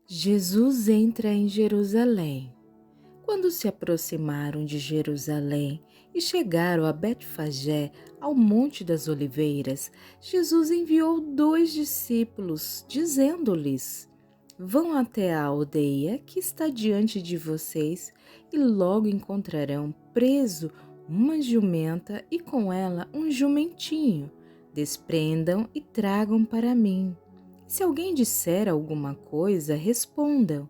Jesus entra em Jerusalém. Quando se aproximaram de Jerusalém e chegaram a Betfagé, ao Monte das Oliveiras, Jesus enviou 2 discípulos, dizendo-lhes: Vão até a aldeia que está diante de vocês e logo encontrarão preso uma jumenta e com ela um jumentinho. Desprendam e tragam para mim. Se alguém disser alguma coisa, respondam: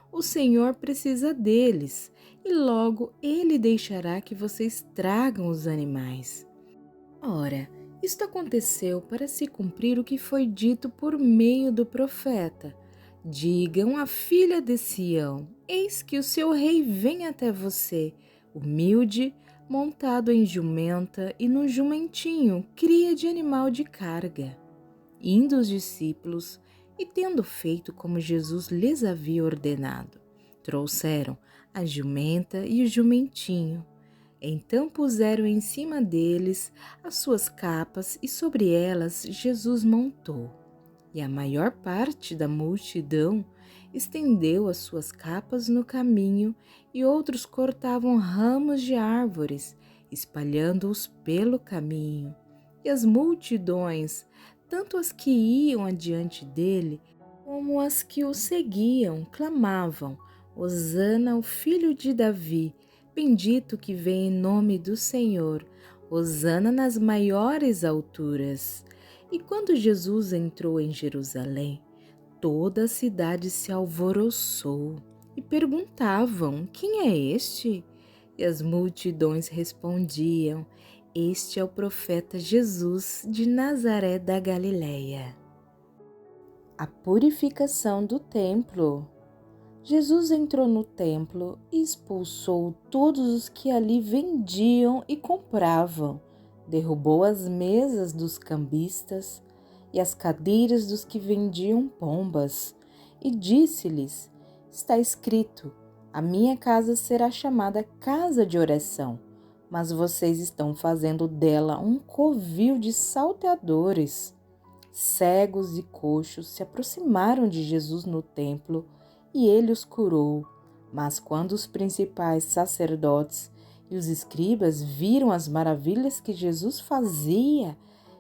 O Senhor precisa deles, e logo ele deixará que vocês tragam os animais. Ora, isto aconteceu para se cumprir o que foi dito por meio do profeta. Digam à filha de Sião: Eis que o seu rei vem até você, humilde, montado em jumenta e no jumentinho, cria de animal de carga. Indo os discípulos, e tendo feito como Jesus lhes havia ordenado, trouxeram a jumenta e o jumentinho. Então puseram em cima deles as suas capas e sobre elas Jesus montou. E a maior parte da multidão estendeu as suas capas no caminho e outros cortavam ramos de árvores, espalhando-os pelo caminho. E as multidões, tanto as que iam adiante dele, como as que o seguiam, clamavam: Hosana ao filho de Davi, bendito que vem em nome do Senhor, Hosana nas maiores alturas. E quando Jesus entrou em Jerusalém, toda a cidade se alvoroçou e perguntavam: Quem é este? E as multidões respondiam: Este é o profeta Jesus de Nazaré da Galileia. A purificação do templo. Jesus entrou no templo e expulsou todos os que ali vendiam e compravam, derrubou as mesas dos cambistas e as cadeiras dos que vendiam pombas, e disse-lhes: Está escrito, a minha casa será chamada casa de oração, mas vocês estão fazendo dela um covil de salteadores. Cegos e coxos se aproximaram de Jesus no templo e ele os curou. Mas quando os principais sacerdotes e os escribas viram as maravilhas que Jesus fazia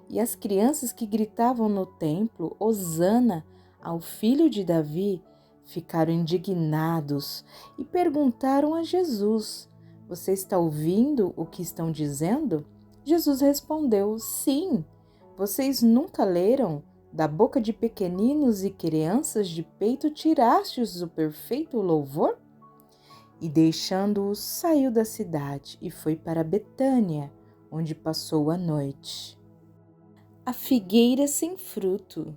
e as crianças que gritavam no templo, Hosana ao filho de Davi, ficaram indignados e perguntaram a Jesus: Você está ouvindo o que estão dizendo? Jesus respondeu: Sim. Vocês nunca leram? Da boca de pequeninos e crianças de peito tirastes o perfeito louvor? E deixando-os, saiu da cidade e foi para Betânia, onde passou a noite. A figueira sem fruto.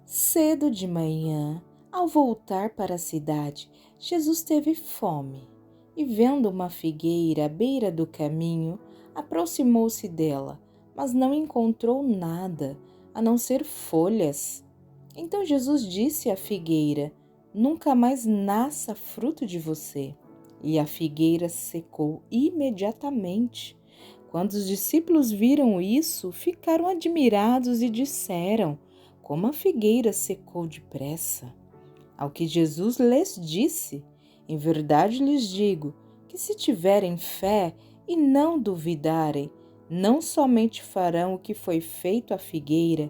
Cedo de manhã, ao voltar para a cidade, Jesus teve fome e, vendo uma figueira à beira do caminho, aproximou-se dela, mas não encontrou nada, a não ser folhas. Então Jesus disse à figueira: Nunca mais nasça fruto de você. E a figueira secou imediatamente. Quando os discípulos viram isso, ficaram admirados e disseram: Como a figueira secou depressa. Ao que Jesus lhes disse: Em verdade lhes digo que se tiverem fé e não duvidarem, não somente farão o que foi feito à figueira,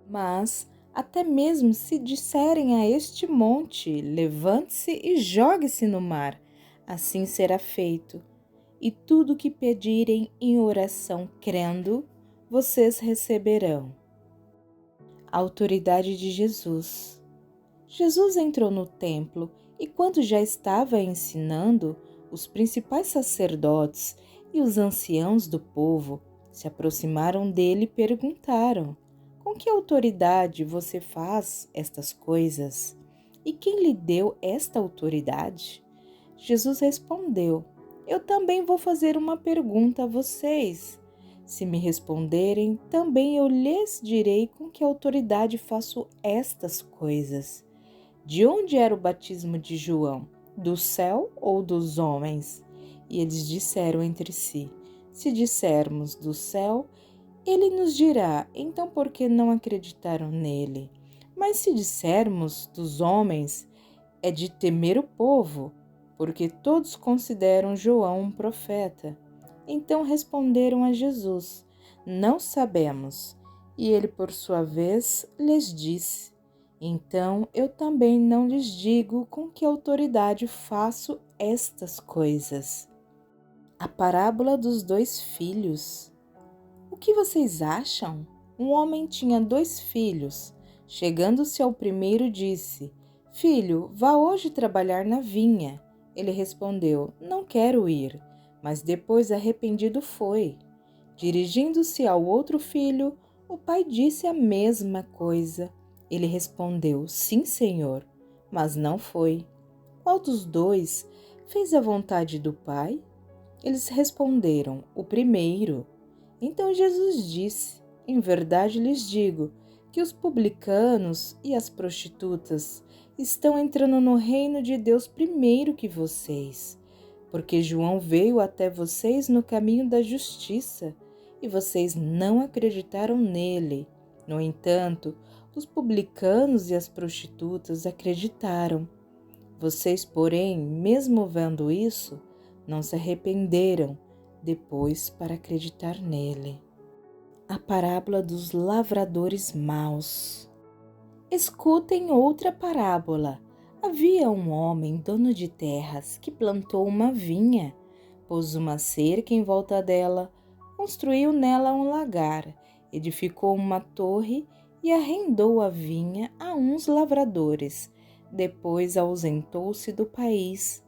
mas até mesmo se disserem a este monte: Levante-se e jogue-se no mar, assim será feito. E tudo o que pedirem em oração crendo, vocês receberão. A autoridade de Jesus. Jesus entrou no templo e, quando já estava ensinando, os principais sacerdotes e os anciãos do povo se aproximaram dele e perguntaram: Com que autoridade você faz estas coisas? E quem lhe deu esta autoridade? Jesus respondeu: Eu também vou fazer uma pergunta a vocês. Se me responderem, também eu lhes direi com que autoridade faço estas coisas. De onde era o batismo de João? Do céu ou dos homens? E eles disseram entre si: Se dissermos do céu, ele nos dirá: Então por que não acreditaram nele? Mas se dissermos dos homens, é de temer o povo, porque todos consideram João um profeta. Então responderam a Jesus: Não sabemos. E ele, por sua vez, lhes disse: Então eu também não lhes digo com que autoridade faço estas coisas. A parábola dos dois filhos. O que vocês acham? Um homem tinha 2 filhos. Chegando-se ao primeiro, disse: Filho, vá hoje trabalhar na vinha. Ele respondeu: Não quero ir. Mas depois, arrependido, foi. Dirigindo-se ao outro filho, o pai disse a mesma coisa. Ele respondeu: Sim, senhor, mas não foi. Qual dos dois fez a vontade do pai? Eles responderam: O primeiro. Então Jesus disse: Em verdade lhes digo que os publicanos e as prostitutas estão entrando no reino de Deus primeiro que vocês, porque João veio até vocês no caminho da justiça e vocês não acreditaram nele. No entanto, os publicanos e as prostitutas acreditaram. Vocês, porém, mesmo vendo isso, não se arrependeram depois para acreditar nele. A parábola dos lavradores maus. Escutem outra parábola. Havia um homem, dono de terras, que plantou uma vinha, pôs uma cerca em volta dela, construiu nela um lagar, edificou uma torre e arrendou a vinha a uns lavradores. Depois ausentou-se do país.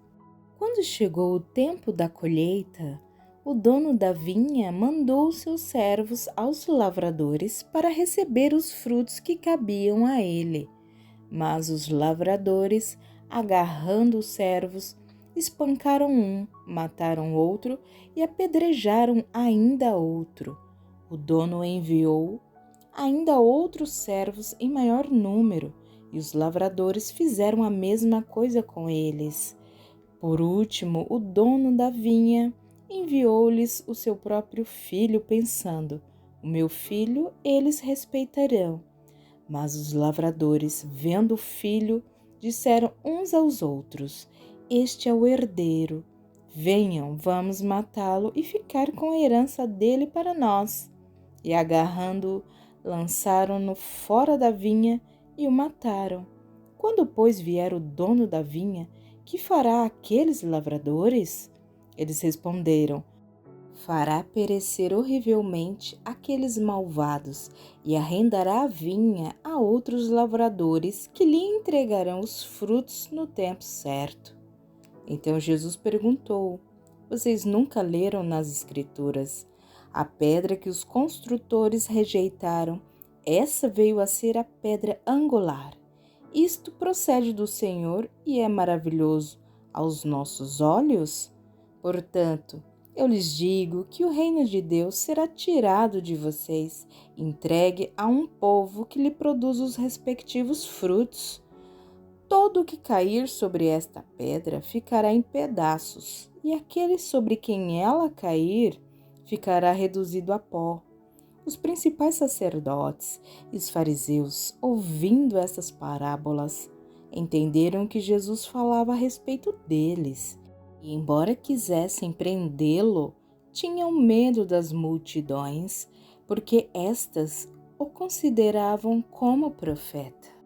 Quando chegou o tempo da colheita, o dono da vinha mandou seus servos aos lavradores para receber os frutos que cabiam a ele. Mas os lavradores, agarrando os servos, espancaram um, mataram outro e apedrejaram ainda outro. O dono enviou ainda outros servos em maior número, e os lavradores fizeram a mesma coisa com eles. Por último, o dono da vinha enviou-lhes o seu próprio filho, pensando: O meu filho eles respeitarão. Mas os lavradores, vendo o filho, disseram uns aos outros: Este é o herdeiro. Venham, vamos matá-lo e ficar com a herança dele para nós. E agarrando-o, lançaram-no fora da vinha e o mataram. Quando, pois, vier o dono da vinha, que fará aqueles lavradores? Eles responderam: Fará perecer horrivelmente aqueles malvados e arrendará a vinha a outros lavradores que lhe entregarão os frutos no tempo certo. Então Jesus perguntou: Vocês nunca leram nas Escrituras? A pedra que os construtores rejeitaram, essa veio a ser a pedra angular. Isto procede do Senhor e é maravilhoso aos nossos olhos? Portanto, eu lhes digo que o reino de Deus será tirado de vocês, entregue a um povo que lhe produz os respectivos frutos. Todo o que cair sobre esta pedra ficará em pedaços, e aquele sobre quem ela cair ficará reduzido a pó. Os principais sacerdotes e os fariseus, ouvindo estas parábolas, entenderam que Jesus falava a respeito deles, e, embora quisessem prendê-lo, tinham medo das multidões, porque estas o consideravam como profeta.